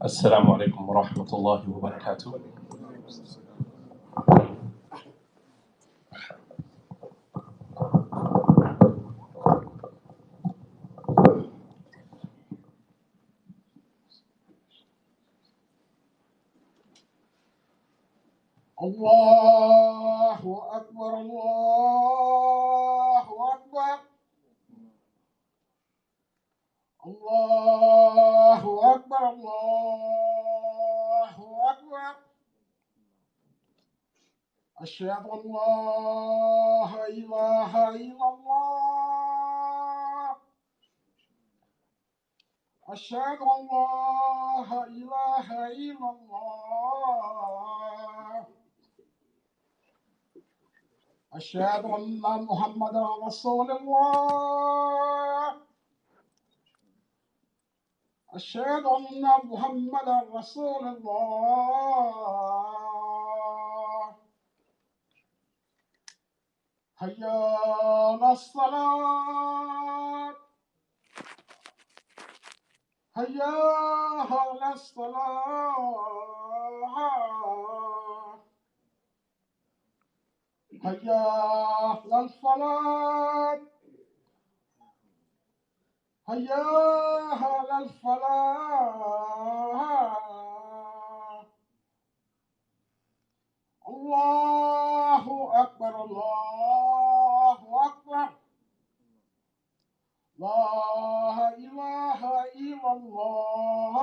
السلام عليكم ورحمة الله وبركاته. الله أكبر الله أكبر الله أكبر الله أكبر أشهد أن لا إله إلا الله أشهد أن لا إله إلا الله أشهد أن محمدا رسول الله أشهد أن محمدا رسول الله حي على الصلاة حي على الصلاة حي على الفلاح حي على الفلاح الله أكبر الله أكبر لا إله إلا الله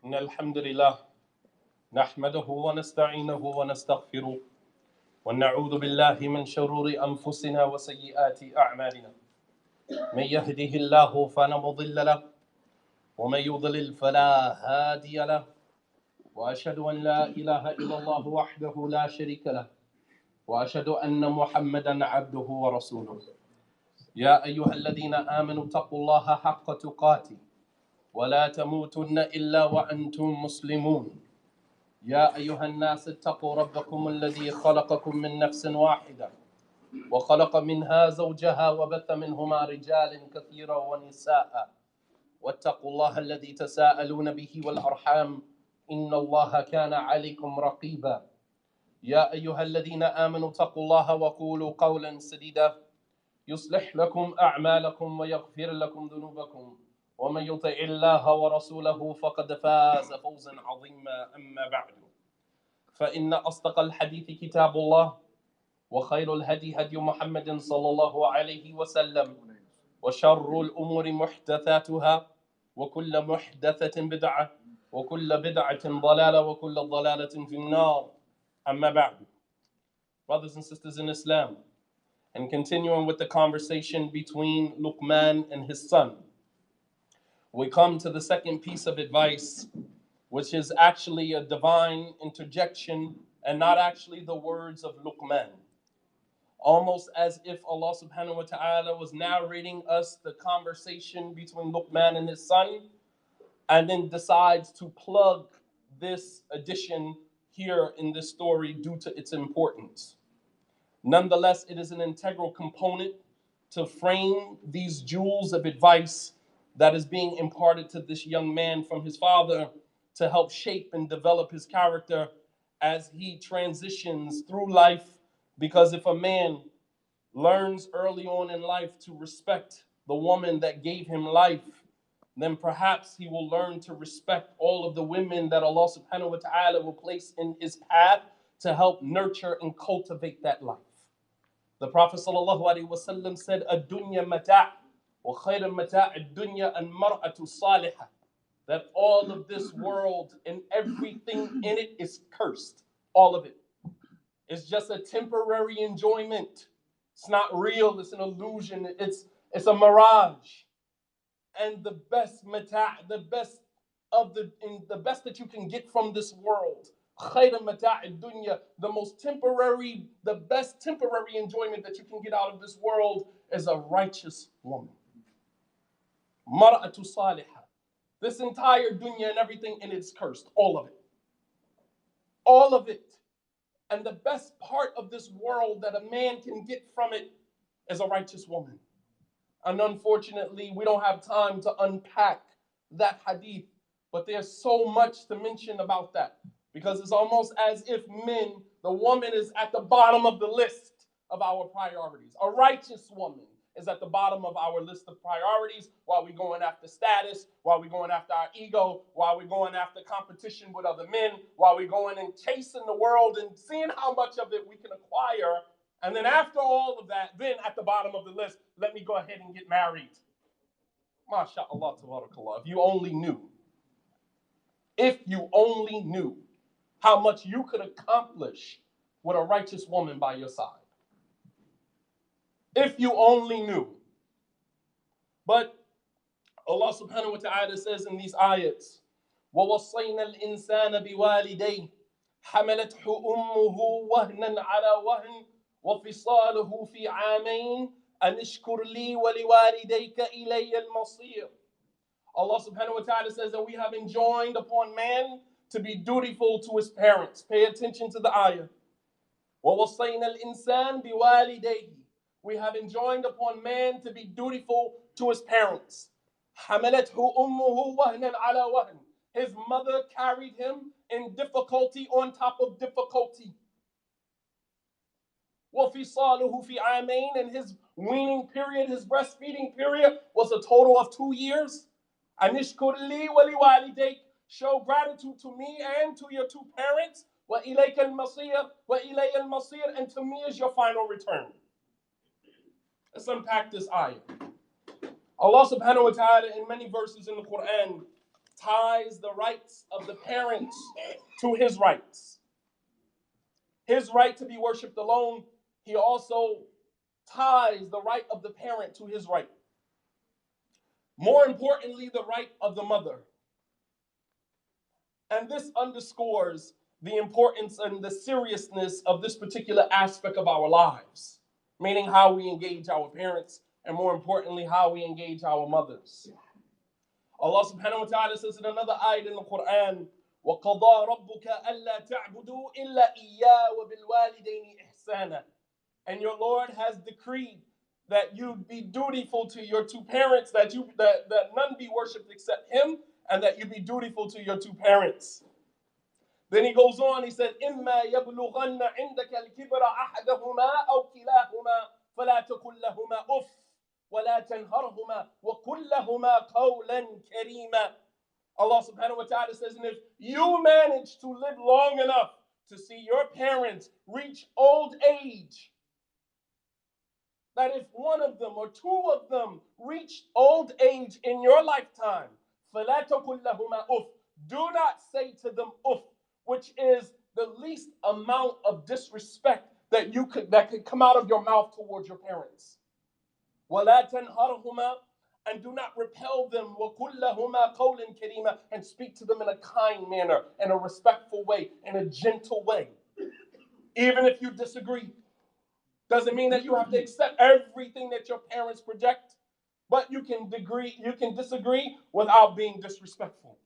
إن الحمد لله نحمده ونستعينه ونستغفره ونعوذ بالله من شرور أنفسنا وسيئات أعمالنا. من يهده الله فلا مضل له ومن يضلل فلا هادي له وأشهد أن لا إله إلا الله وحده لا شريك له وأشهد أن محمدا عبده ورسوله. يا أيها الذين آمنوا اتقوا الله حق تقاته ولا تموتن إلا وأنتم مسلمون. يا أيها الناس اتقوا ربكم الذي خلقكم من نفس واحدة وخلق منها زوجها وبث منهما رجالا كثيرا ونساء واتقوا الله الذي تساءلون به والأرحام إن الله كان عليكم رقيبا. يا أيها الذين آمنوا اتقوا الله وقولوا قولا سديدا يصلح لكم أعمالكم ويغفر لكم ذنوبكم ومن يطع الله ورسوله فقد فاز فوزا عظيما. أما بعد فإن أصدق الحديث كتاب الله وخير الهدي هدي محمد صلى الله عليه وسلم وشر الأمور محدثاتها وكل محدثة بدعة وكل بدعة ضلالة وكل ضلالة في النار. أما بعد. Brothers and sisters in Islam, and continuing with the conversation between Luqman and his son, we come to the second piece of advice, which is actually a divine interjection and not actually the words of Luqman. Almost as if Allah subhanahu wa ta'ala was narrating us the conversation between Luqman and his son, and then decides to plug this addition here in this story due to its importance. Nonetheless, it is an integral component to frame these jewels of advice that is being imparted to this young man from his father to help shape and develop his character as he transitions through life. Because if a man learns early on in life to respect the woman that gave him life, then perhaps he will learn to respect all of the women that Allah subhanahu wa ta'ala will place in his path to help nurture and cultivate that life. The Prophet sallallahu alaihi wasallam said, "Ad-dunya mata' wa khayr mata' ad-dunya al-mar'atu salihah." That all of this world and everything in it is cursed. All of it. It's just a temporary enjoyment. It's not real. It's an illusion. It's a mirage. And the best mata', the best that you can get from this world, خَيْرَ مَتَاعِ الدُّنْيَا, the most temporary, the best temporary enjoyment that you can get out of this world is a righteous woman. Mar'atu salihah. This entire dunya and everything in it's cursed. All of it. All of it. And the best part of this world that a man can get from it is a righteous woman. And unfortunately, we don't have time to unpack that hadith. But there's so much to mention about that. Because it's almost as if men, the woman is at the bottom of the list of our priorities. A righteous woman is at the bottom of our list of priorities while we're going after status, while we're going after our ego, while we're going after competition with other men, while we're going and chasing the world and seeing how much of it we can acquire. And then after all of that, then at the bottom of the list, let me go ahead and get married. MashaAllah, tabarakallah. If you only knew how much you could accomplish with a righteous woman by your side. If you only knew. But Allah subhanahu wa ta'ala says in these ayats, وَوَصَّيْنَا الْإِنسَانَ بِوَالِدَيْهِ حَمَلَتْهُ أُمُّهُ وَهْنًا عَلَى وَهْنٍ وَفِصَالُهُ فِي عَامَيْنِ أَنِ اشْكُرْ لِي وَلِوَالِدَيْكَ إِلَيَّ الْمَصِيرُ. Allah subhanahu wa ta'ala says that we have enjoined upon man to be dutiful to his parents. Pay attention to the ayah. وَوَصَّيْنَا الْإِنسَانَ بِوَالِدَيْهِ. We have enjoined upon man to be dutiful to his parents. حَمَلَتْهُ أُمُّهُ وَهْنًا عَلَى وَهْنٍ. His mother carried him in difficulty on top of difficulty. وَفِصَالُهُ فِي عَامَيْنِ. And his weaning period, his breastfeeding period was a total of 2 years. أَنِشْكُرْ لِي وَلِوَالِدَيْكَ. Show gratitude to me and to your two parents. وَإِلَيْكَ الْمَصِيرُ. وَإِلَيَّ الْمَصِيرُ. And to me is your final return. Let's unpack this ayah. Allah subhanahu wa ta'ala in many verses in the Quran ties the rights of the parents to his rights. His right to be worshipped alone, he also ties the right of the parent to his right. More importantly, the right of the mother. And this underscores the importance and the seriousness of this particular aspect of our lives, meaning how we engage our parents, and more importantly, how we engage our mothers. Allah subhanahu wa ta'ala says in another ayat in the Quran, وَقَضَى رَبُّكَ أَلَّا تَعْبُدُوا إِلَّا إِيَّاهُ وَبِالْوَالِدَيْنِ إِحْسَانًا. And your Lord has decreed that you be dutiful to your two parents, that none be worshipped except him, and that you be dutiful to your two parents. Then he goes on, he said, إِمَّا يَبْلُغَنَّ عِنْدَكَ الْكِبْرَ أَحَدَهُمَا أَوْ كِلَاهُمَا فَلَا تَقُل لَّهُمَا أُفٍّ وَلَا تَنْهَرْهُمَا وَقُل لَّهُمَا قَوْلًا كَرِيمًا. Allah subhanahu wa ta'ala says, and if you manage to live long enough to see your parents reach old age, that if one of them or two of them reach old age in your lifetime, فَلَا تَقُل لَّهُمَا أُفٍّ. Do not say to them uff, which is the least amount of disrespect that could come out of your mouth towards your parents. وَلَا تَنْهَرْهُمَا. And do not repel them. وَقُل لَّهُمَا قَوْلًا كَرِيمًا. And speak to them in a kind manner, in a respectful way, in a gentle way. Even if you disagree. Doesn't mean that you have to accept everything that your parents project, but you can disagree without being disrespectful.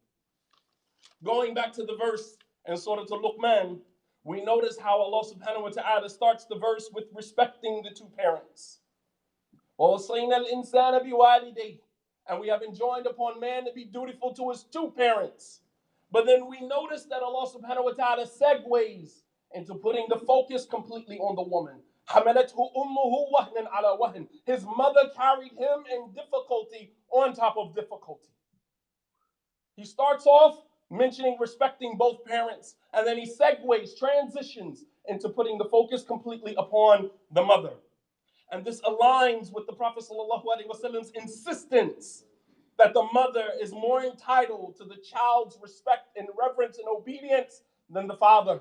Going back to the verse in Surah Al-Luqman, we notice how Allah subhanahu wa ta'ala starts the verse with respecting the two parents. وَوَصَّيْنَا الْإِنسَانَ بِوَالِدَيْهِ. And we have enjoined upon man to be dutiful to his two parents. But then we notice that Allah subhanahu wa ta'ala segues into putting the focus completely on the woman. حَمَلَتْهُ أُمُّهُ وَهْنًا عَلَى وَهْنٍ. His mother carried him in difficulty on top of difficulty. He starts off mentioning respecting both parents, and then he segues, transitions into putting the focus completely upon the mother. And this aligns with the Prophet ﷺ's insistence that the mother is more entitled to the child's respect and reverence and obedience than the father.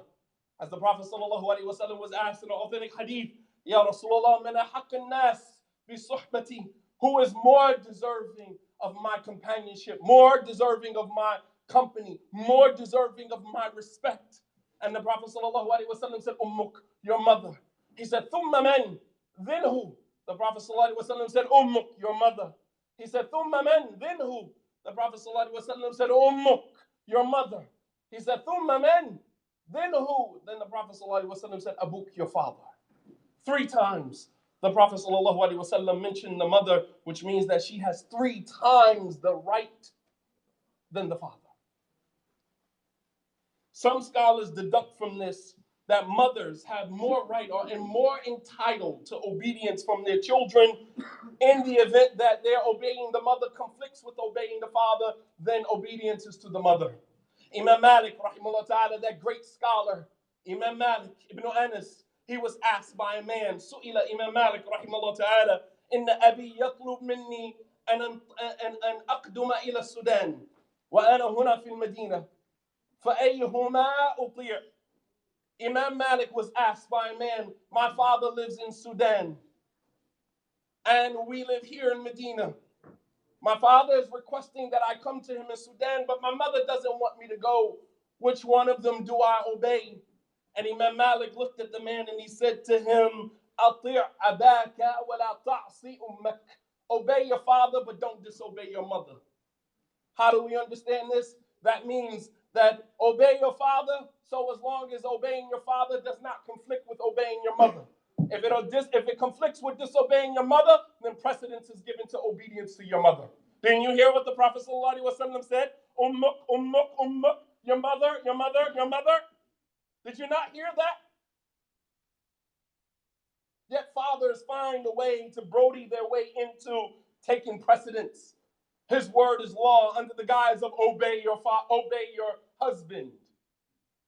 As the Prophet ﷺ was asked in an authentic hadith, Ya Rasulullah, man ahaqq an-nas bi suhbati, who is more deserving of my companionship, more deserving of my company, more deserving of my respect? And the Prophet ﷺ said, Ummuk, your mother. He said, Thumma man, then who? The Prophet ﷺ said, Ummuk, your mother. He said, Thumma man, then who? The Prophet ﷺ said, Ummuk, your mother. He said, Thumma man, then who? Then the Prophet ﷺ said, Abuk, your father. 3 times the Prophet ﷺ mentioned the mother, which means that she has 3 times the right than the father. Some scholars deduct from this that mothers have more right and more entitled to obedience from their children in the event that their obeying the mother conflicts with obeying the father than obedience is to the mother. Imam Malik, rahimahullah ta'ala, that great scholar, Imam Malik ibn Anas, he was asked by a man, Su'ila Imam Malik, rahimahullah ta'ala, Inna abi yatlub minni an aqduma ila Sudan, wa ana huna fil Medina. فَأَيْهُمَا أُطِيعُ. Imam Malik was asked by a man, my father lives in Sudan, and we live here in Medina. My father is requesting that I come to him in Sudan, but my mother doesn't want me to go. Which one of them do I obey? And Imam Malik looked at the man and he said to him, أَطِيعْ أَبَاكَ وَلَا تَعْصِي أُمَّكَ. Obey your father, but don't disobey your mother. How do we understand this? That means that obey your father, so as long as obeying your father does not conflict with obeying your mother. If it conflicts with disobeying your mother, then precedence is given to obedience to your mother. Didn't you hear what the Prophet ﷺ said? Ummuk, ummuk, ummuk, your mother, your mother, your mother. Did you not hear that? Yet fathers find a way to brody their way into taking precedence. His word is law under the guise of obey your husband.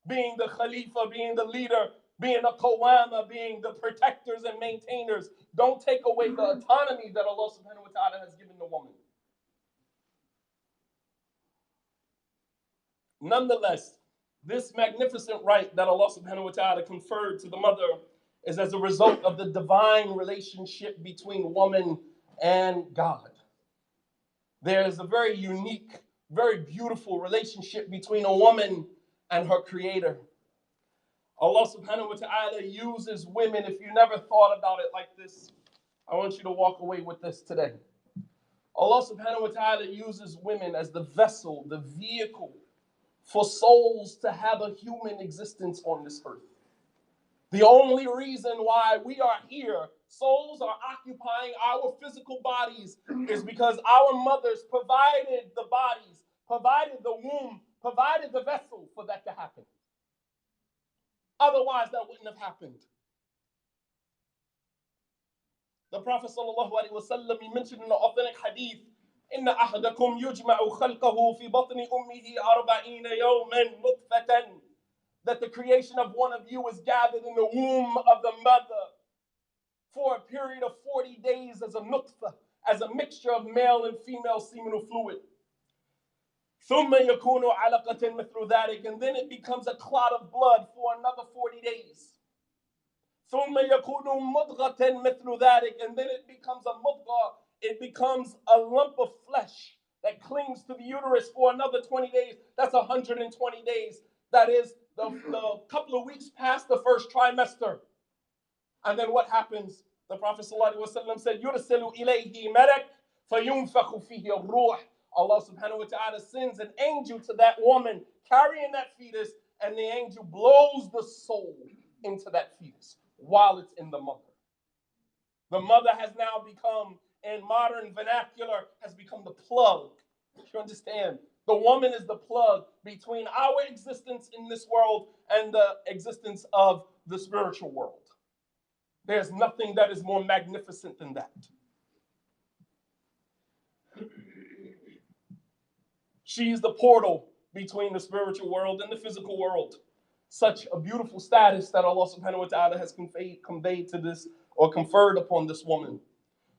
Being the Khalifa, being the leader, being a Qawama, being the protectors and maintainers. Don't take away the autonomy that Allah subhanahu wa ta'ala has given the woman. Nonetheless, this magnificent right that Allah subhanahu wa ta'ala conferred to the mother is as a result of the divine relationship between woman and God. There is a very unique, very beautiful relationship between a woman and her creator. Allah subhanahu wa ta'ala uses women. If you never thought about it like this, I want you to walk away with this today. Allah subhanahu wa ta'ala uses women as the vessel, the vehicle for souls to have a human existence on this earth. The only reason why we are here, souls are occupying our physical bodies, is because our mothers provided the bodies, provided the womb, provided the vessel for that to happen. Otherwise, that wouldn't have happened. The Prophet ﷺ, he mentioned in the authentic hadith, إِنَّ أَحَدَكُمْ يُجْمَعُ خَلْقَهُ فِي بَطْنِ أُمِّهِ 40 يَوْمًا نُطْفَةً. That the creation of one of you is gathered in the womb of the mother for a period of 40 days as a nutfa, as a mixture of male and female seminal fluid. ثُمَّ يَكُونُ عَلَقَةً مِثْلُ ذَلِكَ. And then it becomes a clot of blood for another 40 days. ثُمَّ يَكُونُ مُضْغَةً مِثْلُ ذَلِكَ. And then it becomes a mudghah. It becomes a lump of flesh that clings to the uterus for another 20 days. That's 120 days. That is the couple of weeks past the first trimester. And then what happens? The Prophet ﷺ said, يُرْسِلُ إِلَيْهِ مَلَكٌ فَيُنْفَخُ فِيهِ الرُّوحِ. Allah subhanahu wa ta'ala sends an angel to that woman carrying that fetus, and the angel blows the soul into that fetus while it's in the mother. The mother has now become, in modern vernacular, has become the plug. You understand? The woman is the plug between our existence in this world and the existence of the spiritual world. There's nothing that is more magnificent than that. She is the portal between the spiritual world and the physical world. Such a beautiful status that Allah subhanahu wa ta'ala has conveyed to this, or conferred upon this woman.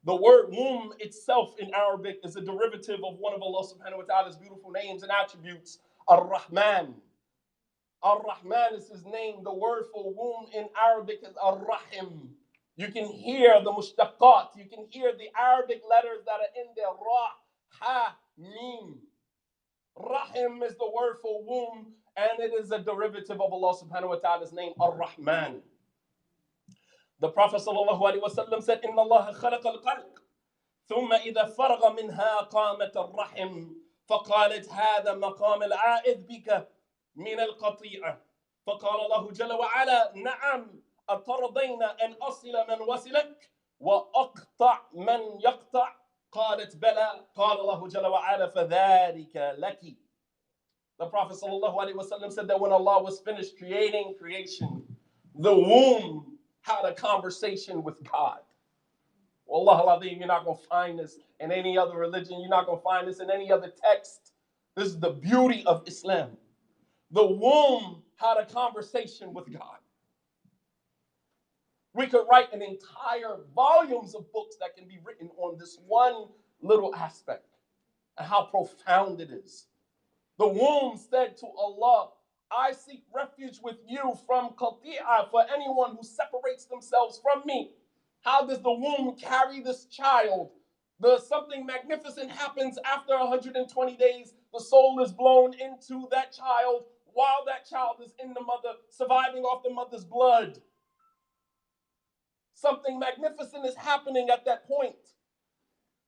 The word womb itself in Arabic is a derivative of one of Allah subhanahu wa ta'ala's beautiful names and attributes, Ar-Rahman. Ar-Rahman is his name. The word for womb in Arabic is Ar-Rahim. You can hear the mushtaqat. You can hear the Arabic letters that are in there. Ra, Ha, Mim. Rahim is the word for womb, and it is a derivative of Allah subhanahu wa ta'ala's name, Ar-Rahman. The Prophet sallallahu alaihi wasallam said, "Inna Allah khalaqa al-khalq, thumma idha faragha minha qamat ar-rahim, faqalat hadha maqam al-a'id bika min al-qati'ah." فقال الله جل وعلا: نعم أترضين أن أصل من وصلك وأقطع من يقطع؟ قالت بلى. قال الله جل وعلا: فذلك لك. The Prophet ﷺ said that when Allah was finished creating creation, the womb had a conversation with God. Wallah al-Azim, you're not going to find this in any other religion. You're not going to find this in any other text. This is the beauty of Islam. The womb had a conversation with God. We could write an entire volumes of books that can be written on this one little aspect and how profound it is. The womb said to Allah, I seek refuge with you from qati'ah, for anyone who separates themselves from me. How does the womb carry this child? Something magnificent happens after 120 days. The soul is blown into that child while that child is in the mother, surviving off the mother's blood. Something magnificent is happening at that point.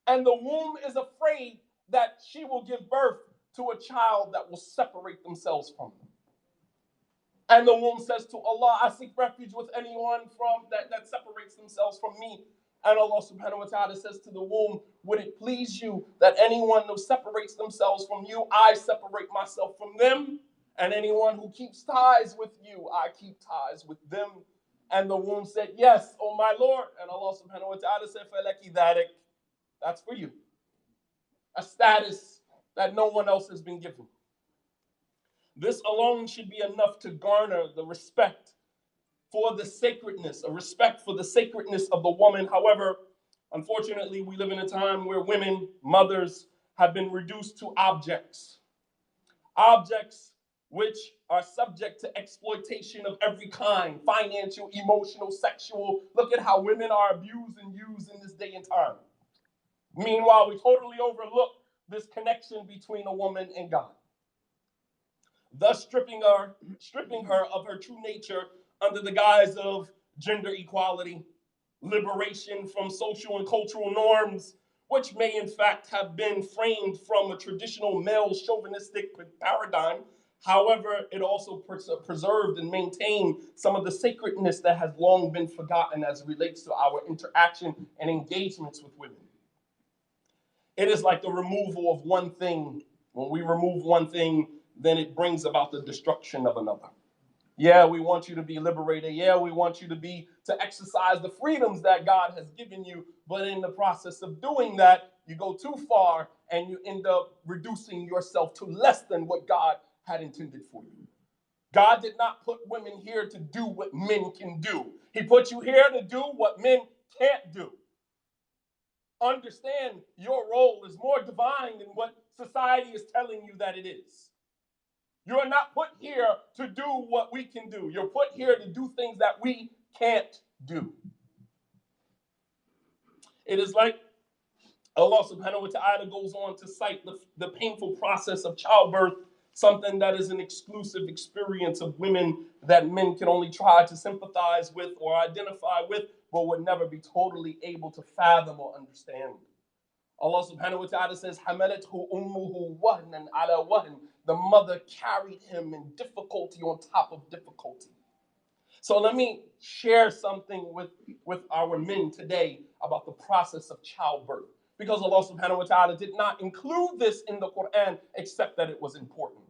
And the womb is afraid that she will give birth to a child that will separate themselves from them. And the womb says to Allah, I seek refuge with anyone from that separates themselves from me. And Allah subhanahu wa ta'ala says to the womb, would it please you that anyone who separates themselves from you, I separate myself from them? And anyone who keeps ties with you, I keep ties with them. And the womb said, yes, oh my Lord. And Allah subhanahu wa ta'ala said, فَلَكِ ذَلِكَ. That's for you. A status that no one else has been given. This alone should be enough to garner the respect for the sacredness, a respect for the sacredness of the woman. However, unfortunately, we live in a time where women, mothers, have been reduced to objects. Objects which are subject to exploitation of every kind, financial, emotional, sexual. Look at how women are abused and used in this day and time. Meanwhile, we totally overlook this connection between a woman and God, thus stripping her of her true nature under the guise of gender equality, liberation from social and cultural norms, which may in fact have been framed from a traditional male chauvinistic paradigm. However, it also preserved and maintained some of the sacredness that has long been forgotten as it relates to our interaction and engagements with women. It is like the removal of one thing. When we remove one thing, then it brings about the destruction of another. Yeah, we want you to be liberated. Yeah, we want you to exercise the freedoms that God has given you. But in the process of doing that, you go too far and you end up reducing yourself to less than what God had intended for you. God did not put women here to do what men can do. He put you here to do what men can't do. Understand your role is more divine than what society is telling you that it is. You are not put here to do what we can do. You're put here to do things that we can't do. It is like Allah subhanahu wa ta'ala goes on to cite the painful process of childbirth, something that is an exclusive experience of women that men can only try to sympathize with or identify with, but would never be totally able to fathom or understand. Allah subhanahu wa ta'ala says, حَمَلَتْهُ أُمُّهُ وَهْنًا عَلَى وَهْنٍ. The mother carried him in difficulty on top of difficulty. So let me share something with our men today about the process of childbirth. Because Allah subhanahu wa ta'ala did not include this in the Quran except that it was important.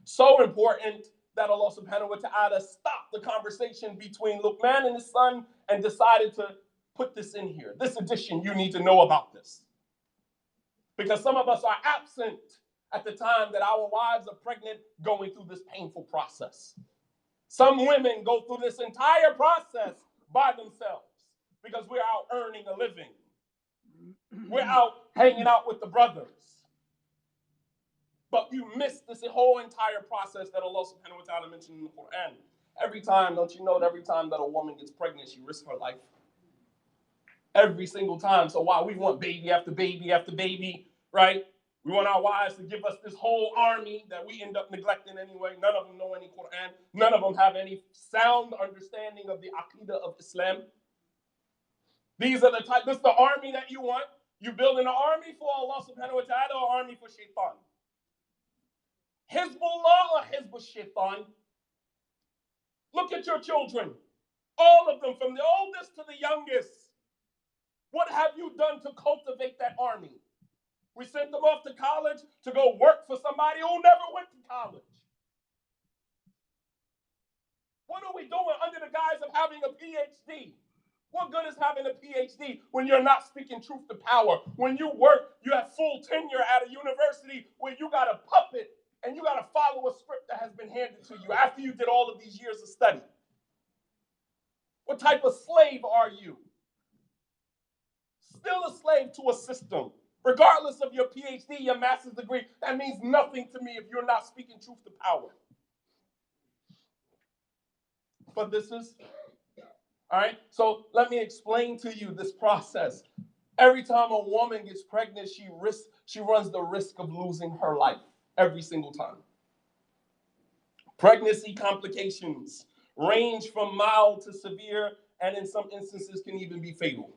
So important that Allah subhanahu wa ta'ala stopped the conversation between Luqman and his son and decided to put this in here. This edition, you need to know about this. Because some of us are absent at the time that our wives are pregnant, going through this painful process. Some women go through this entire process by themselves because we're out earning a living. We're out hanging out with the brothers. But you miss this whole entire process that Allah subhanahu wa ta'ala mentioned in the Quran. Every time, don't you know that every time that a woman gets pregnant, she risks her life? Every single time. So why we want baby after baby after baby, right? We want our wives to give us this whole army that we end up neglecting anyway. None of them know any Quran. None of them have any sound understanding of the Aqidah of Islam. These are the type, this is the army that you want. You building an army for Allah subhanahu wa ta'ala or army for shaitan? Hizbullah or Hizbul Shaitan? Look at your children. All of them, from the oldest to the youngest. What have you done to cultivate that army? We sent them off to college to go work for somebody who never went to college. What are we doing under the guise of having a PhD? What good is having a PhD when you're not speaking truth to power? When you work, you have full tenure at a university where you got a puppet and you got to follow a script that has been handed to you after you did all of these years of study. What type of slave are you? Still a slave to a system. Regardless of your PhD, your master's degree, that means nothing to me if you're not speaking truth to power. But this is, all right? So let me explain to you this process. Every time a woman gets pregnant, she runs the risk of losing her life every single time. Pregnancy complications range from mild to severe, and in some instances can even be fatal.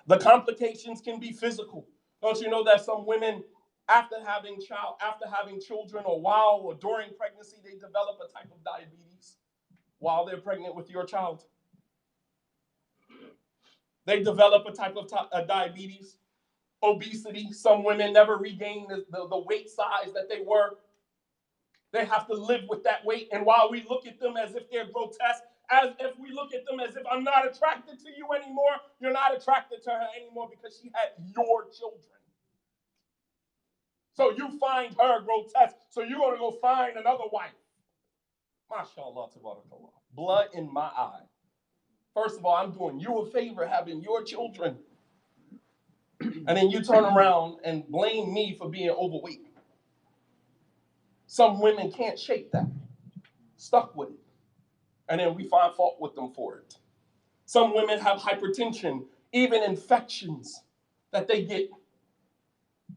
The complications can be physical. Don't you know that some women, after having children, or while or during pregnancy, they develop a type of diabetes while they're pregnant with your child? They develop a type of diabetes, obesity. Some women never regain the weight size that they were. They have to live with that weight. And while we look at them as if they're grotesque, as if we look at them as if I'm not attracted to you anymore, you're not attracted to her anymore because she had your children. So you find her grotesque, so you're going to go find another wife. MashaAllah, tabarakallah. Blood in my eye. First of all, I'm doing you a favor having your children. And then you turn around and blame me for being overweight. Some women can't shake that. Stuck with it. And then we find fault with them for it. Some women have hypertension, even infections that they get.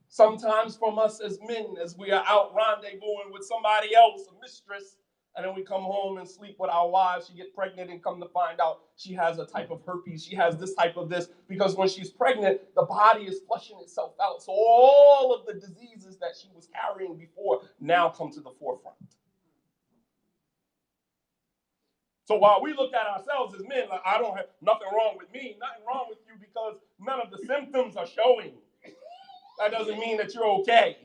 Sometimes from us as men, as we are out rendezvousing with somebody else, a mistress, and then we come home and sleep with our wives. She gets pregnant and come to find out she has a type of herpes. She has this type of this. Because when she's pregnant, the body is flushing itself out. So all of the diseases that she was carrying before now come to the forefront. So while we look at ourselves as men, like, I don't have nothing wrong with me, nothing wrong with you because none of the symptoms are showing. That doesn't mean that you're okay.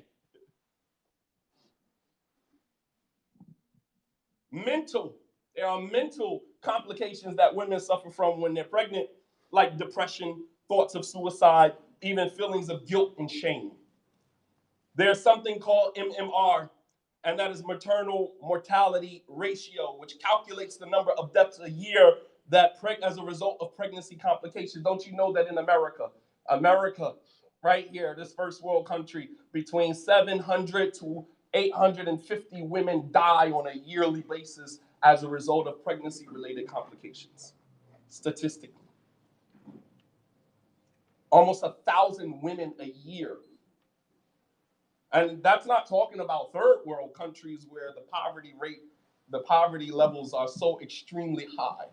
There are mental complications that women suffer from when they're pregnant, like depression, thoughts of suicide, even feelings of guilt and shame. There's something called MMR, and that is maternal mortality ratio, which calculates the number of deaths a year that as a result of pregnancy complications. Don't you know that in America, right here, this first world country, between 700 to 850 women die on a yearly basis as a result of pregnancy-related complications, statistically. Almost 1,000 women a year. And that's not talking about third world countries where the poverty levels are so extremely high.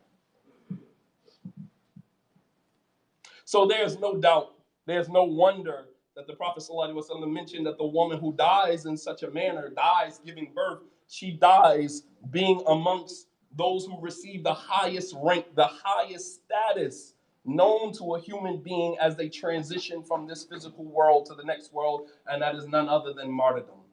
So there's no doubt, there's no wonder that the Prophet ﷺ mentioned that the woman who dies in such a manner, dies giving birth, she dies being amongst those who receive the highest rank, the highest status known to a human being as they transition from this physical world to the next world, and that is none other than martyrdom.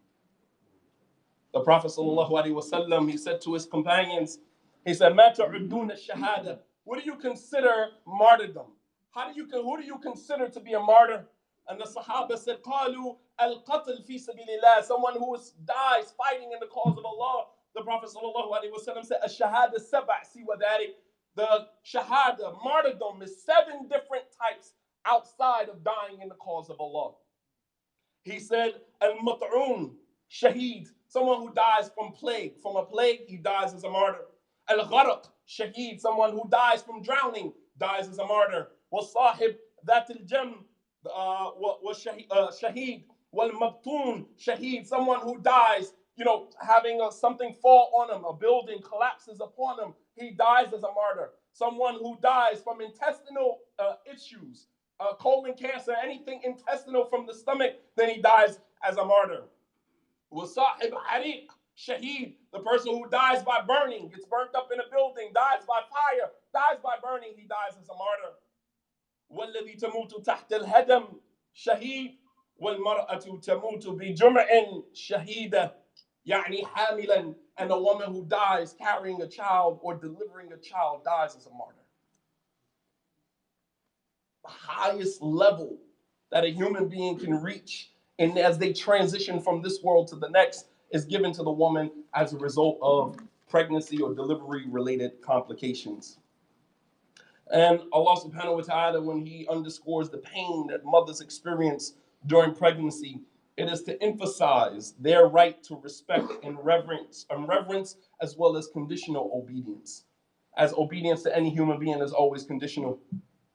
The Prophet ﷺ, he said to his companions, he said, "Ma ta'udduna shahada." What do you consider martyrdom? Who do you consider to be a martyr? And the Sahaba said, "Qalu al-qatl fi sabilillah," someone who dies fighting in the cause of Allah. The Prophet ﷺ said, "Ash-shahada sab'a siwa dhalik." The shahada, martyrdom, is 7 different types outside of dying in the cause of Allah. He said, al-mat'un, shaheed, someone who dies from a plague, he dies as a martyr. Al-gharaq, shaheed, someone who dies from drowning, dies as a martyr. Wa-sahib, that al-jam, shaheed, Wal-mabtoon, shaheed, someone who dies, having something fall on him, a building collapses upon him, he dies as a martyr. Someone who dies from intestinal issues, colon cancer, anything intestinal from the stomach, then he dies as a martyr. Wasahib hariq, shaheed, the person who dies by burning, gets burnt up in a building, dies by fire, dies by burning, he dies as a martyr. والذي تموت تحت الهدم شهيد والمرأة تموت بجمع شهيدة يعني حاملا, and a woman who dies carrying a child or delivering a child dies as a martyr. The highest level that a human being can reach, and as they transition from this world to the next, is given to the woman as a result of pregnancy or delivery related complications. And Allah subhanahu wa ta'ala, when he underscores the pain that mothers experience during pregnancy, it is to emphasize their right to respect and reverence, as well as conditional obedience. As obedience to any human being is always conditional.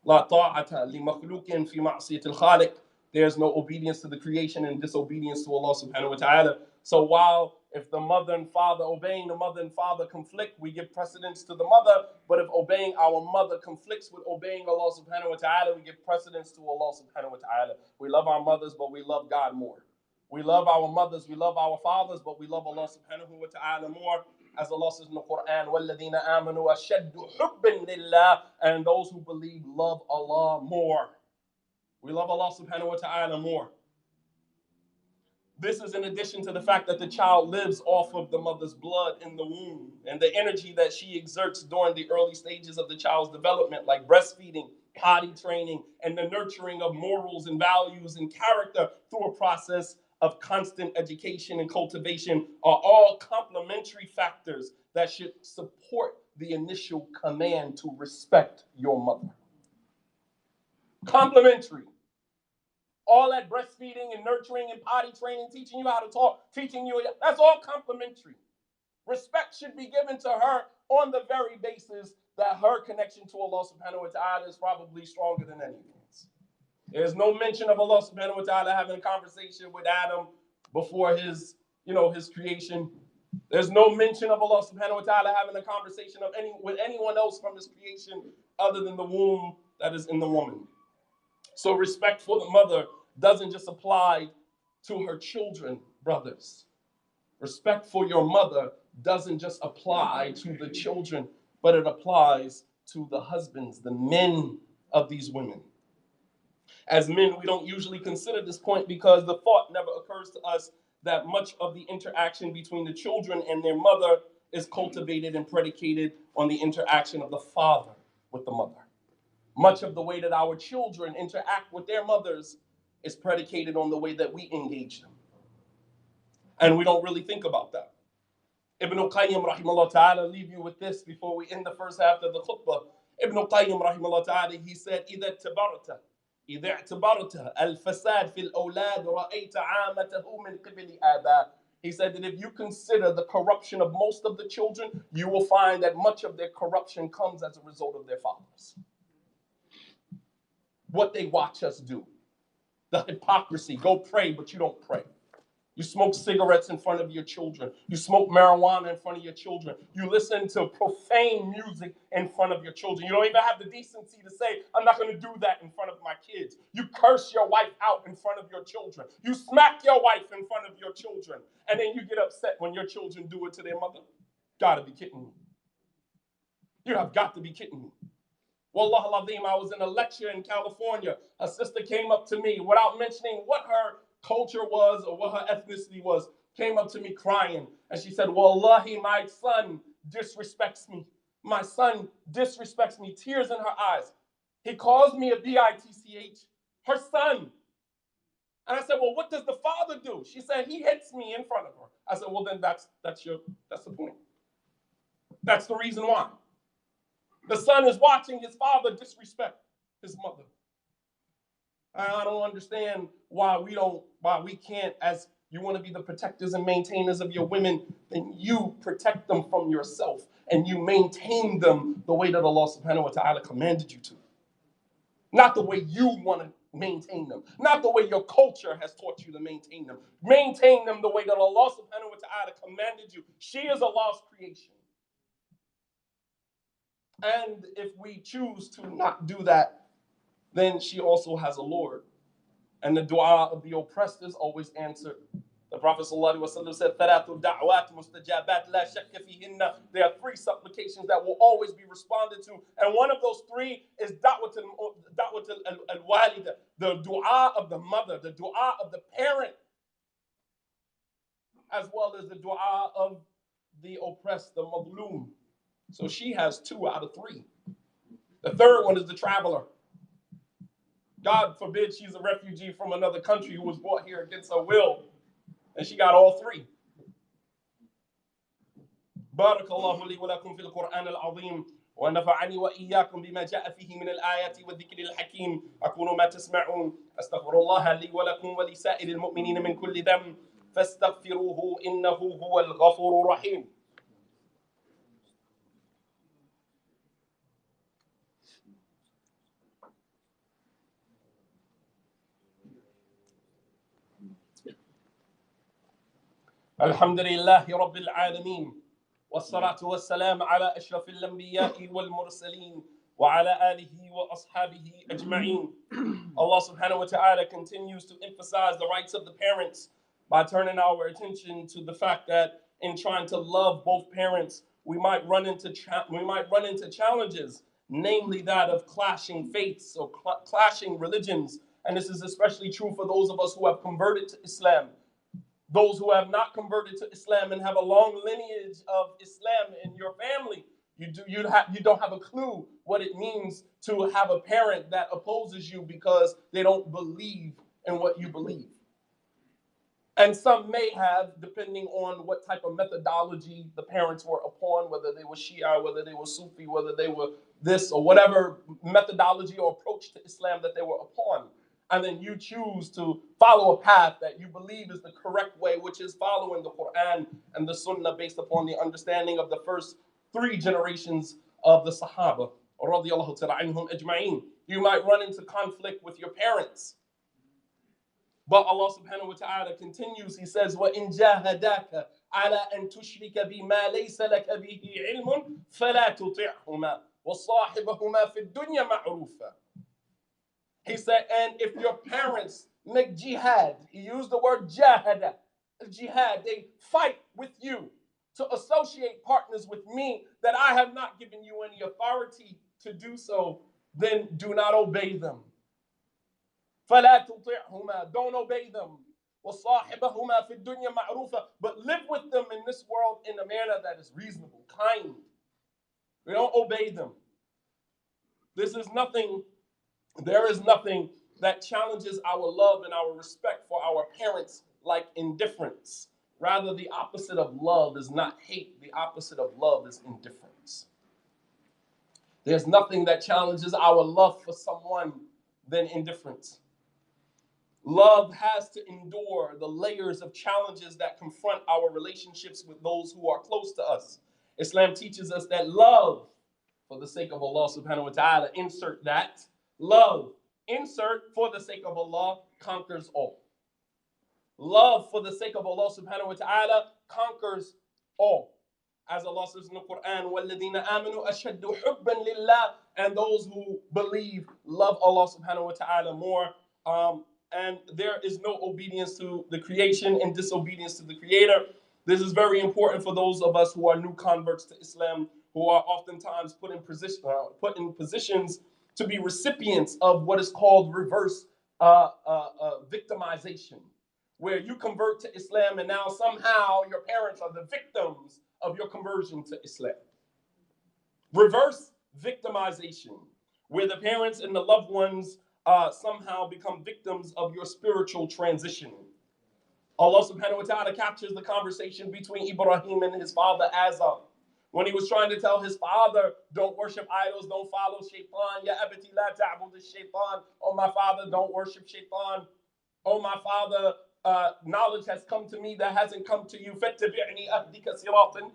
La ta'ata li makhluqin fi ma'siyatil khaliq. There's no obedience to the creation and disobedience to Allah subhanahu wa ta'ala. So while if the mother and father, obeying the mother and father conflict, we give precedence to the mother. But if obeying our mother conflicts with obeying Allah subhanahu wa ta'ala, we give precedence to Allah subhanahu wa ta'ala. We love our mothers, but we love God more. We love our mothers, we love our fathers, but we love Allah subhanahu wa ta'ala more. As Allah says in the Quran, وَالَّذِينَ آمَنُوا أَشَدُّ حُبٍّ لِلَّهِ, and those who believe love Allah more. We love Allah subhanahu wa ta'ala more. This is in addition to the fact that the child lives off of the mother's blood in the womb and the energy that she exerts during the early stages of the child's development, like breastfeeding, potty training, and the nurturing of morals and values and character through a process of constant education and cultivation, are all complementary factors that should support the initial command to respect your mother. Complementary. All that breastfeeding and nurturing and potty training, teaching you how to talk, that's all complementary. Respect should be given to her on the very basis that her connection to Allah subhanahu wa ta'ala is probably stronger than anyone's. There's no mention of Allah subhanahu wa ta'ala having a conversation with Adam before his creation. There's no mention of Allah subhanahu wa ta'ala having a conversation with anyone else from his creation other than the womb that is in the woman. So respect for the mother doesn't just apply to her children, brothers. Respect for your mother doesn't just apply to the children, but it applies to the husbands, the men of these women. As men, we don't usually consider this point because the thought never occurs to us that much of the interaction between the children and their mother is cultivated and predicated on the interaction of the father with the mother. Much of the way that our children interact with their mothers is predicated on the way that we engage them. And we don't really think about that. Ibn al-Qayyim rahimahullah ta'ala, leave you with this before we end the first half of the khutbah. Ibn al-Qayyim rahimahullah ta'ala, he said, إِذَا اعْتَبَرْتَ الْفَسَادِ فِي الْأَوْلَادِ رَأَيْتَ عَامَتَهُ مِنْ قِبِلِ آبَاءِ. He said that if you consider the corruption of most of the children, you will find that much of their corruption comes as a result of their fathers. What they watch us do. The hypocrisy. Go pray, but you don't pray. You smoke cigarettes in front of your children. You smoke marijuana in front of your children. You listen to profane music in front of your children. You don't even have the decency to say, I'm not going to do that in front of my kids. You curse your wife out in front of your children. You smack your wife in front of your children. And then you get upset when your children do it to their mother. Gotta be kidding me. You have got to be kidding me. Wallah al-Azim, I was in a lecture in California. A sister came up to me without mentioning what her culture was or what her ethnicity was, came up to me crying. And she said, Wallahi, my son disrespects me. My son disrespects me. Tears in her eyes. He calls me a bitch. Her son. And I said, well, what does the father do? She said, he hits me in front of her. I said, well, then that's the point. That's the reason why. The son is watching his father disrespect his mother. I don't understand why we can't, as you want to be the protectors and maintainers of your women, then you protect them from yourself and you maintain them the way that Allah subhanahu wa ta'ala commanded you to. Not the way you want to maintain them. Not the way your culture has taught you to maintain them. Maintain them the way that Allah subhanahu wa ta'ala commanded you. She is Allah's creation. And if we choose to not do that, then she also has a Lord. And the dua of the oppressed is always answered. The Prophet ﷺ said, "Thalathu da'wat mustajabat la shakka fihinna." There are 3 supplications that will always be responded to. And one of those 3 is da'wat al-walida, the dua of the mother, the dua of the parent, as well as the dua of the oppressed, the madloom. So she has 2 out of 3. The 3rd one is the traveler. God forbid she's a refugee from another country who was brought here against her will. And she got all 3. بارك الله لي ولكم في القرآن العظيم ونفعني وإياكم بما جاء فيه من الآيات والذكر الحكيم أقول ما تسمعون أستغفر الله لي ولكم ولسائر المؤمنين من كل ذنب فاستغفروه إنه هو الغفور الرحيم. الحمد لله رب العالمين والصلاة والسلام على أشرف الأنبياء والمرسلين وعلى آله وأصحابه أجمعين. Allah subhanahu wa ta'ala continues to emphasize the rights of the parents by turning our attention to the fact that in trying to love both parents, we might run into challenges, namely that of clashing faiths or clashing religions. And this is especially true for those of us who have converted to Islam. Those who have not converted to Islam and have a long lineage of Islam in your family, you don't have a clue what it means to have a parent that opposes you because they don't believe in what you believe. And some may have, depending on what type of methodology the parents were upon, whether they were Shia, whether they were Sufi, whether they were this or whatever methodology or approach to Islam that they were upon. And then you choose to follow a path that you believe is the correct way, which is following the Quran and the Sunnah based upon the understanding of the first 3 generations of the Sahaba. Radiallahu ta'ala anhum ajma'in. You might run into conflict with your parents. But Allah subhanahu wa ta'ala continues, He says, وَإِن جَاهَدَاكَ عَلَىٰ أَن تُشْرِكَ بِمَا لَيْسَ لَكَ بِهِ عِلْمٌ فَلَا تُطِعْهُمَا وَصَاحِبَهُمَا فِي الدُّنْيَا مَعْرُوفًا. He said, and if your parents make jihad, he used the word jahada, jihad, they fight with you to associate partners with me that I have not given you any authority to do so, then do not obey them. فَلَا تُطِعْهُمَا, don't obey them. وَصَاحِبَهُمَا فِي الدُّنْيَا مَعْرُوفًا, but live with them in this world in a manner that is reasonable, kind. We don't obey them. There is nothing that challenges our love and our respect for our parents like indifference. Rather, the opposite of love is not hate. The opposite of love is indifference. There's nothing that challenges our love for someone than indifference. Love has to endure the layers of challenges that confront our relationships with those who are close to us. Islam teaches us that love, for the sake of Allah subhanahu wa ta'ala, insert that. Love, insert for the sake of Allah, conquers all. Love for the sake of Allah subhanahu wa ta'ala conquers all. As Allah says in the Quran, وَالَّذِينَ آمَنُوا أَشَدُّ حُبًّا لِلَّهِ, and those who believe love Allah subhanahu wa ta'ala more. And there is no obedience to the creation and disobedience to the Creator. This is very important for those of us who are new converts to Islam, who are oftentimes put in positions to be recipients of what is called reverse victimization, where you convert to Islam and now somehow your parents are the victims of your conversion to Islam. Reverse victimization, where the parents and the loved ones somehow become victims of your spiritual transition. Allah subhanahu wa ta'ala captures the conversation between Ibrahim and his father Azar, when he was trying to tell his father, don't worship idols, don't follow shaitan. Ya abati la ta'bud shaitan. Oh, my father, don't worship shaitan. Oh, my father, knowledge has come to me that hasn't come to you. Fattabi'ni ahdika siratan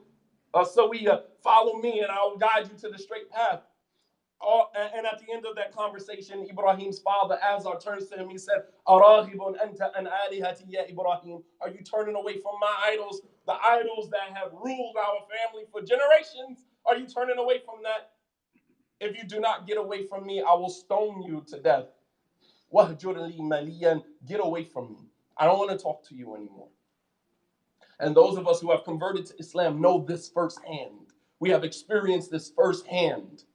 sawiya. Follow me and I will guide you to the straight path. Oh, and at the end of that conversation, Ibrahim's father, Azar, turns to him. He said, "Arahibun anta an alihati ya Ibrahim? Are you turning away from my idols, the idols that have ruled our family for generations? Are you turning away from that? If you do not get away from me, I will stone you to death. Wahjur li maliyan, get away from me. I don't want to talk to you anymore." And those of us who have converted to Islam know this firsthand. We have experienced this firsthand.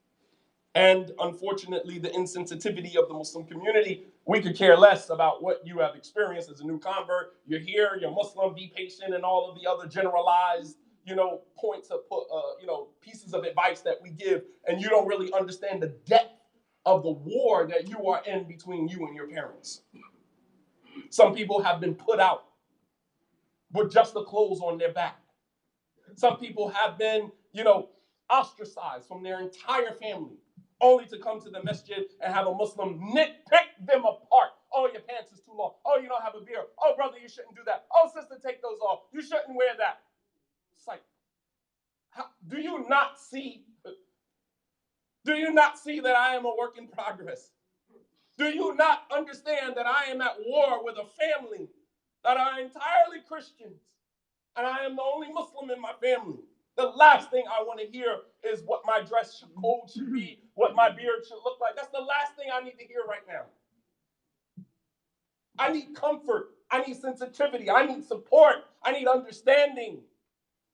And unfortunately, the insensitivity of the Muslim community, we could care less about what you have experienced as a new convert. You're here, you're Muslim, be patient, and all of the other generalized, points of, pieces of advice that we give, and you don't really understand the depth of the war that you are in between you and your parents. Some people have been put out with just the clothes on their back. Some people have been, ostracized from their entire family, only to come to the masjid and have a Muslim nitpick them apart. Oh, your pants is too long. Oh, you don't have a beard. Oh, brother, you shouldn't do that. Oh, sister, take those off. You shouldn't wear that. It's like, do you not see that I am a work in progress? Do you not understand that I am at war with a family that are entirely Christians, and I am the only Muslim in my family? The last thing I want to hear is what my dress code should be, what my beard should look like. That's the last thing I need to hear right now. I need comfort. I need sensitivity. I need support. I need understanding.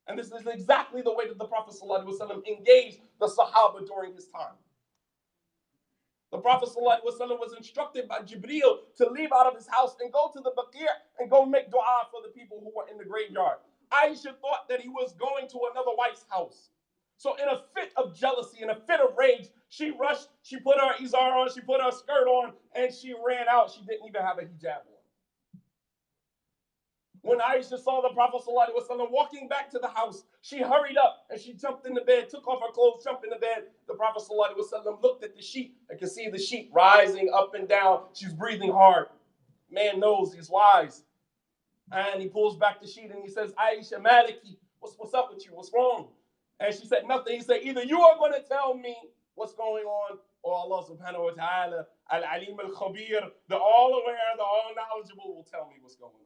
And this is exactly the way that the Prophet ﷺ engaged the Sahaba during his time. The Prophet ﷺ was instructed by Jibreel to leave out of his house and go to the Baqi' and go make dua for the people who were in the graveyard. Aisha thought that he was going to another wife's house. So in a fit of jealousy, in a fit of rage, she rushed, she put her izar on, she put her skirt on, and she ran out. She didn't even have a hijab on. When Aisha saw the Prophet ﷺ walking back to the house, she hurried up and she jumped in the bed, took off her clothes, jumped in the bed. The Prophet ﷺ looked at the sheet and could see the sheet rising up and down. She's breathing hard. Man knows he's wise. And he pulls back the sheet and he says, "Aisha, Maliki, what's up with you? What's wrong?" And she said nothing. He said, "Either you are going to tell me what's going on, or Allah subhanahu wa ta'ala, al-alim al-khabir, the all aware, the all knowledgeable, will tell me what's going on."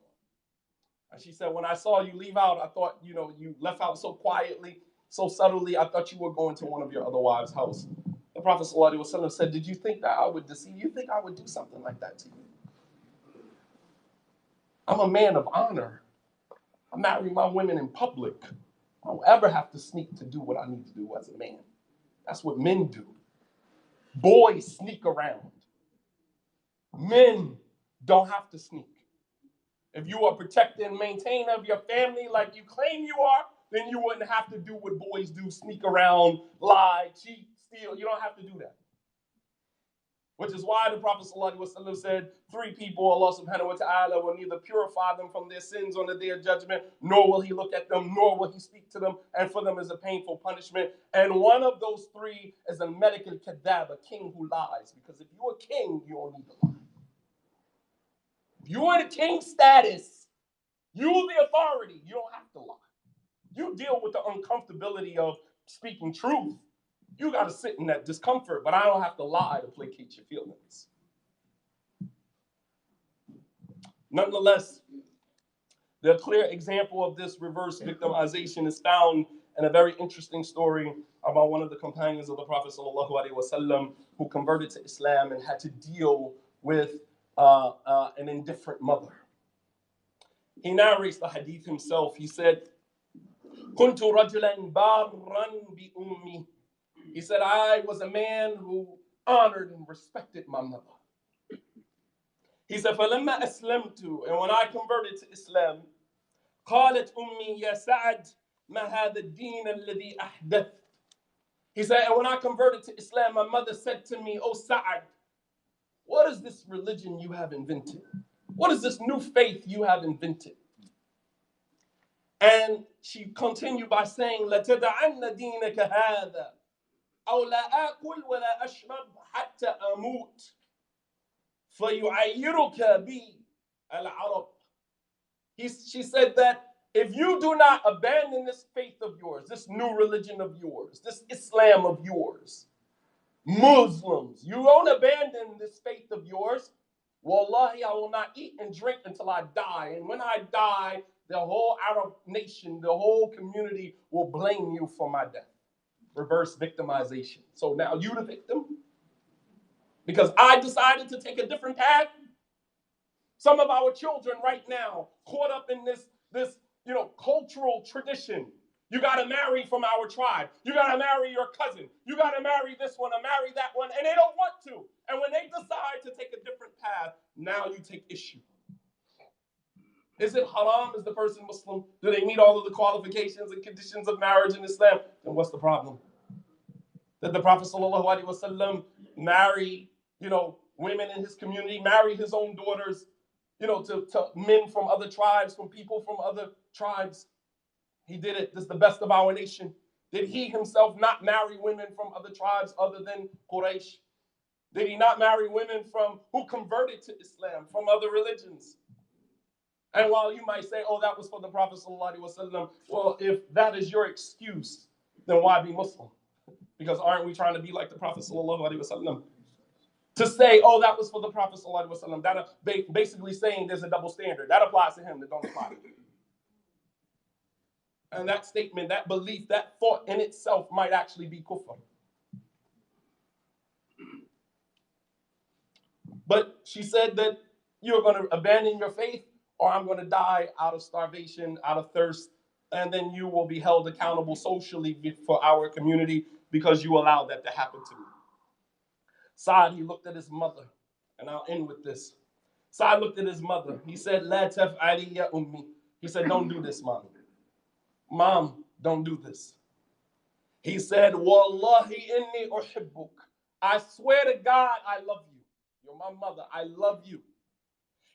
And she said, "When I saw you leave out, I thought, you left out so quietly, so subtly, I thought you were going to one of your other wives' house." The Prophet ﷺ said, "Did you think that I would deceive you? You think I would do something like that to you? I'm a man of honor. I marry my women in public. I don't ever have to sneak to do what I need to do as a man. That's what men do. Boys sneak around. Men don't have to sneak. If you are protected and maintained of your family like you claim you are, then you wouldn't have to do what boys do, sneak around, lie, cheat, steal. You don't have to do that. Which is why the Prophet ﷺ said, 3 people, Allah subhanahu wa ta'ala will neither purify them from their sins on the day of judgment, nor will he look at them, nor will he speak to them, and for them is a painful punishment. And one of those 3 is a Malik al-Kadhab, a king who lies. Because if you're a king, you don't need to lie. If you're in a king status, you're the authority. You don't have to lie. You deal with the uncomfortability of speaking truth. You got to sit in that discomfort, but I don't have to lie to placate your feelings. Nonetheless, the clear example of this reverse victimization is found in a very interesting story about one of the companions of the Prophet ﷺ who converted to Islam and had to deal with an indifferent mother. He narrates the hadith himself. He said, "Kuntu rajulan barran bi ummi." He said, "I was a man who honored and respected my mother." He said, فَلَمَّا أَسْلَمْتُ, and when I converted to Islam, قالت أمي يا سعد ما هذا الدين الذي أحدثت. He said, and when I converted to Islam, my mother said to me, "Oh Sa'ad, what is this religion you have invented? What is this new faith you have invented?" And she continued by saying, لَتَدَعَنَّ دِينَكَ هَذَا أو لا آكل ولا أشرب حتى أموت فيعيرك بي العرب. She said that if you do not abandon this faith of yours, this new religion of yours, this Islam of yours, Muslims, you don't abandon this faith of yours. Wallahi, I will not eat and drink until I die. And when I die, the whole Arab nation, the whole community will blame you for my death. Reverse victimization. So now you the victim because I decided to take a different path. Some of our children right now caught up in this cultural tradition. You got to marry from our tribe. You got to marry your cousin. You got to marry this one or marry that one, and they don't want to. And when they decide to take a different path, now you take issue. Is it haram? Is the person Muslim? Do they meet all of the qualifications and conditions of marriage in Islam? Then what's the problem? Did the Prophet ﷺ marry, women in his community, marry his own daughters, to men from other tribes, from people from other tribes? He did it. This is the best of our nation. Did he himself not marry women from other tribes other than Quraysh? Did he not marry women who converted to Islam from other religions? And while you might say, oh, that was for the Prophet ﷺ, well, if that is your excuse, then why be Muslim? Because aren't we trying to be like the Prophet ﷺ? To say, oh, that was for the Prophet ﷺ, that basically saying there's a double standard. That applies to him, that don't apply to me. And that statement, that belief, that thought in itself might actually be kufr. But she said that you're going to abandon your faith, or I'm going to die out of starvation, out of thirst, and then you will be held accountable socially for our community because you allowed that to happen to me. Saad, he looked at his mother, and I'll end with this. Saad looked at his mother. He said, La taf'ali ya ummi. He said, don't do this, mommy. Mom, don't do this. He said, Wallahi inni uhibbuk. I swear to God, I love you. You're my mother. I love you.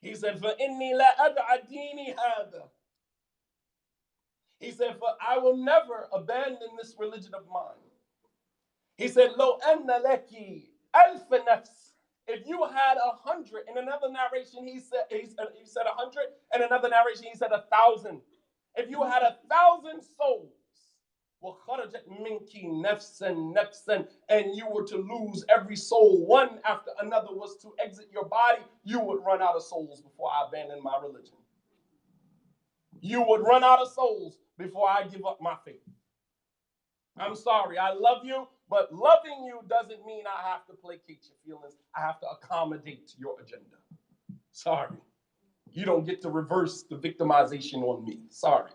He said, فَإِنِّي لَا أَدْعَ دِينِي هَذَا. He said, for I will never abandon this religion of mine. He said, لَوْ أَنَّ لَكِ أَلْفَ نَفْسٍ. If you had 100, in another narration, he said 100, and another narration, he said 1,000. If you had 1,000 souls, وَخَرَجَتْ مِنْكِ نَفْسًا نَفْسًا, and you were to lose every soul, one after another was to exit your body, you would run out of souls before I abandon my religion. You would run out of souls before I give up my faith. I'm sorry, I love you, but loving you doesn't mean I have to placate your feelings. I have to accommodate your agenda. Sorry. You don't get to reverse the victimization on me. Sorry.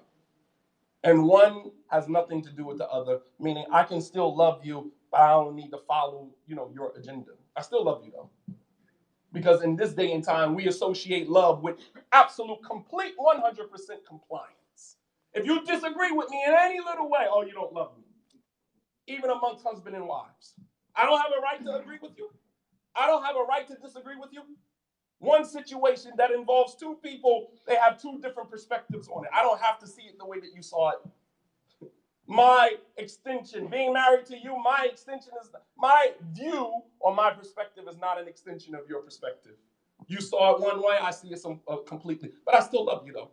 And one has nothing to do with the other, meaning I can still love you, but I don't need to follow, your agenda. I still love you, though. Because in this day and time, we associate love with absolute, complete 100% compliance. If you disagree with me in any little way, oh, you don't love me. Even amongst husband and wives. I don't have a right to agree with you. I don't have a right to disagree with you. One situation that involves two people, they have two different perspectives on it. I don't have to see it the way that you saw it. My extension, being married to you, my view or my perspective is not an extension of your perspective. You saw it one way, I see it completely. But I still love you, though.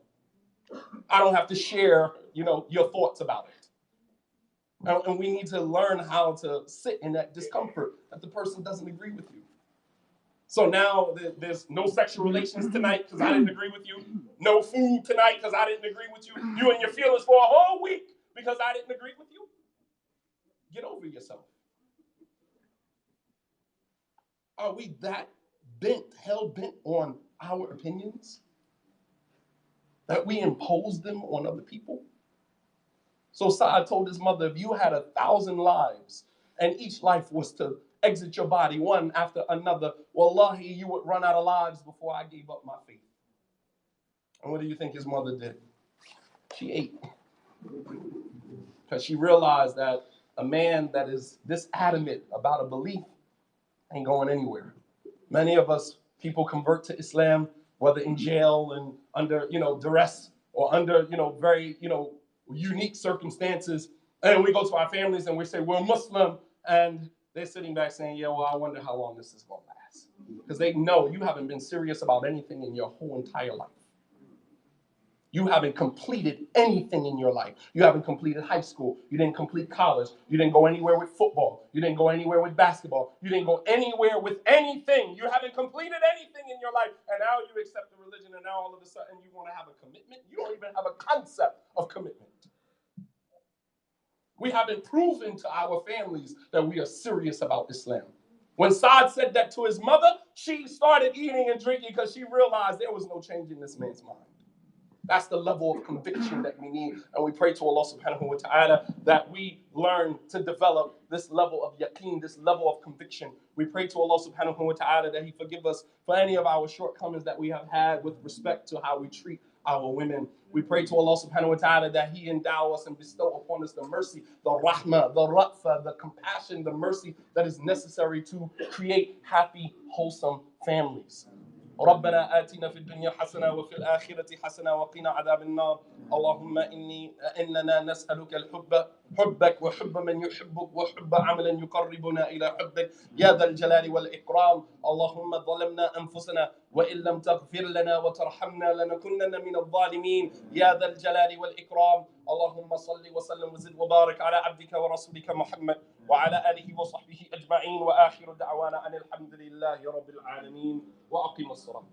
I don't have to share, your thoughts about it. And we need to learn how to sit in that discomfort that the person doesn't agree with you. So now there's no sexual relations tonight because I didn't agree with you. No food tonight because I didn't agree with you. You and your feelings for a whole week because I didn't agree with you. Get over yourself. Are we that hell-bent on our opinions that we impose them on other people? So Saad told his mother, if you had 1,000 lives and each life was to exit your body one after another, wallahi, you would run out of lives before I gave up my faith. And what do you think his mother did? She ate. Because she realized that a man that is this adamant about a belief ain't going anywhere. Many of us, people convert to Islam, whether in jail and under, duress or under, very, unique circumstances. And we go to our families and we say, we're Muslim. And they're sitting back saying, yeah, well, I wonder how long this is going to last. Because they know you haven't been serious about anything in your whole entire life. You haven't completed anything in your life. You haven't completed high school. You didn't complete college. You didn't go anywhere with football. You didn't go anywhere with basketball. You didn't go anywhere with anything. You haven't completed anything in your life. And now you accept the religion, and now all of a sudden you want to have a commitment. You don't even have a concept of commitment. We haven't proven to our families that we are serious about Islam. When Saad said that to his mother, she started eating and drinking because she realized there was no change in this man's mind. That's the level of conviction that we need. And we pray to Allah subhanahu wa ta'ala that we learn to develop this level of yaqeen, this level of conviction. We pray to Allah subhanahu wa ta'ala that He forgive us for any of our shortcomings that we have had with respect to how we treat our women. We pray to Allah subhanahu wa ta'ala that He endow us and bestow upon us the mercy, the rahmah, the ra'fa, the compassion, the mercy that is necessary to create happy, wholesome families. ربنا آتنا في الدنيا حسنة وفي الآخرة حسنة وقنا عذاب النار اللهم إننا نسألك حبك وحب من يحبك وحب عملا يقربنا إلى حبك يا ذا الجلال والإكرام اللهم ظلمنا أنفسنا وإن لم تغفر لنا وترحمنا لنكونن من الظالمين يا ذا الجلال والإكرام اللهم صل وسلم وزد وبارك على عبدك ورسولك محمد وعلى آله وصحبه أجمعين وآخر دعوانا أن الحمد لله رب العالمين وأقم الصلاة